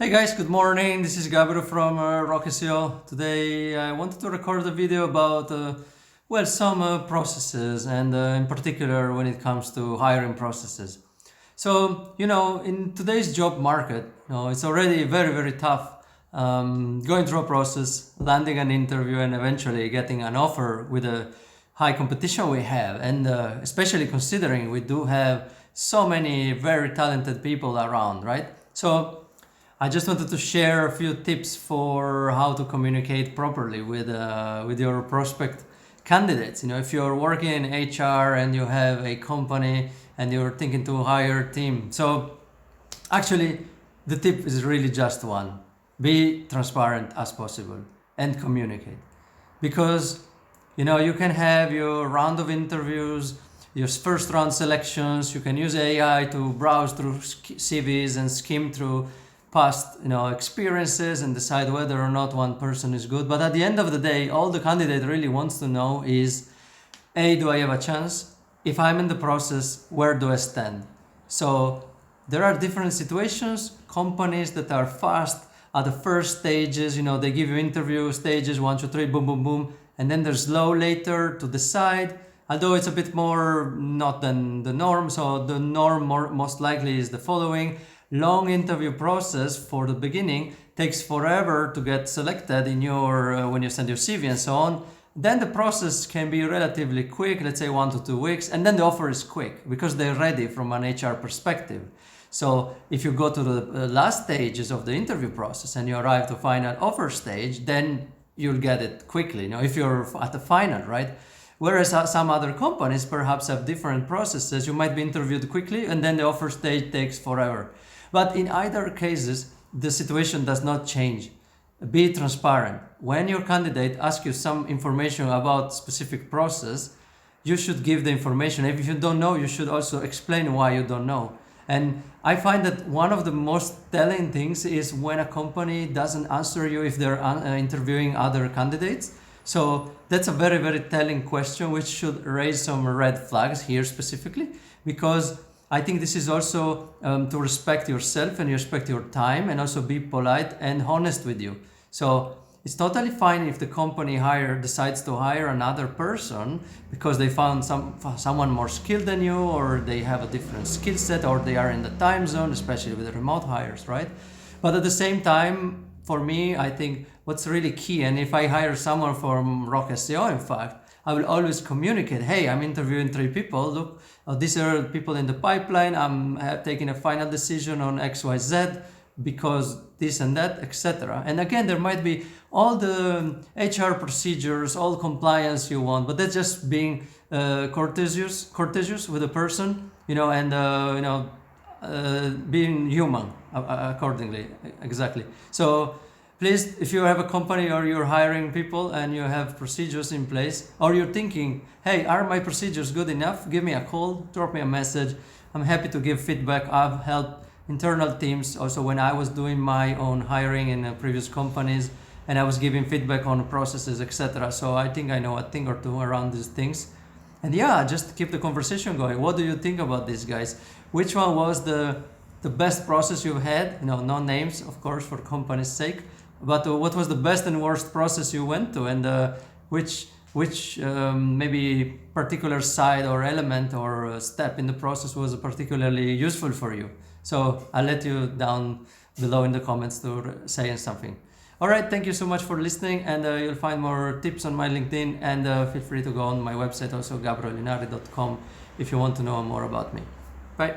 Hey guys, good morning. This is Gabriel from Rock SEO. Today I wanted to record a video about some processes and in particular when it comes to hiring processes. So, in today's job market, it's already very tough going through a process, landing an interview and eventually getting an offer with the high competition we have, and especially considering we do have so many very talented people around, right? So I just wanted to share a few tips for how to communicate properly with your prospect candidates. If you're working in HR and you have a company and you're thinking to hire a team. So actually, the tip is really just one. Be transparent as possible and communicate. Because, you can have your round of interviews, your first round selections, you can use AI to browse through CVs and skim through past experiences and decide whether or not one person is good. But at the end of the day, all the candidate really wants to know is, A, do I have a chance? If I'm in the process, where do I stand? So there are different situations, companies that are fast at the first stages, they give you interview stages, 1, 2, 3, boom, boom, boom. And then they're slow later to decide, although it's a bit more not than the norm. So the norm most likely is the following. Long interview process for the beginning takes forever to get selected in your when you send your CV and so on. Then the process can be relatively quick, let's say 1 to 2 weeks, and then the offer is quick because they're ready from an HR perspective. So if you go to the last stages of the interview process and you arrive to final offer stage, then you'll get it quickly. If you're at the final, right? Whereas some other companies perhaps have different processes. You might be interviewed quickly and then the offer stage takes forever. But in either cases, the situation does not change. Be transparent. When your candidate asks you some information about specific process, you should give the information. If you don't know, you should also explain why you don't know. And I find that one of the most telling things is when a company doesn't answer you if they're interviewing other candidates. So that's a very telling question, which should raise some red flags here specifically, because I think this is also to respect yourself and respect your time and also be polite and honest with you. So it's totally fine if the company decides to hire another person because they found someone more skilled than you, or they have a different skill set, or they are in the time zone, especially with the remote hires, right? But at the same time, for me, I think what's really key, and if I hire someone from Rock SEO, in fact, I will always communicate, hey, I'm interviewing 3 people. Look, these are people in the pipeline. I'm taking a final decision on XYZ because this and that, etc. And again, there might be all the HR procedures, all compliance you want, but that's just being courteous with the person, and being human accordingly. Exactly. So please, if you have a company or you're hiring people and you have procedures in place, or you're thinking, hey, are my procedures good enough? Give me a call, drop me a message. I'm happy to give feedback. I've helped internal teams also when I was doing my own hiring in previous companies, and I was giving feedback on processes, etc. So I think I know a thing or two around these things. And yeah, just keep the conversation going. What do you think about this, guys? Which one was the best process you've had? No names, of course, for company's sake. But what was the best and worst process you went to, and which maybe particular side or element or step in the process was particularly useful for you? So I'll let you down below in the comments to say something. All right, thank you so much for listening, and you'll find more tips on my LinkedIn, and feel free to go on my website also, gabrielinari.com, if you want to know more about me. Bye.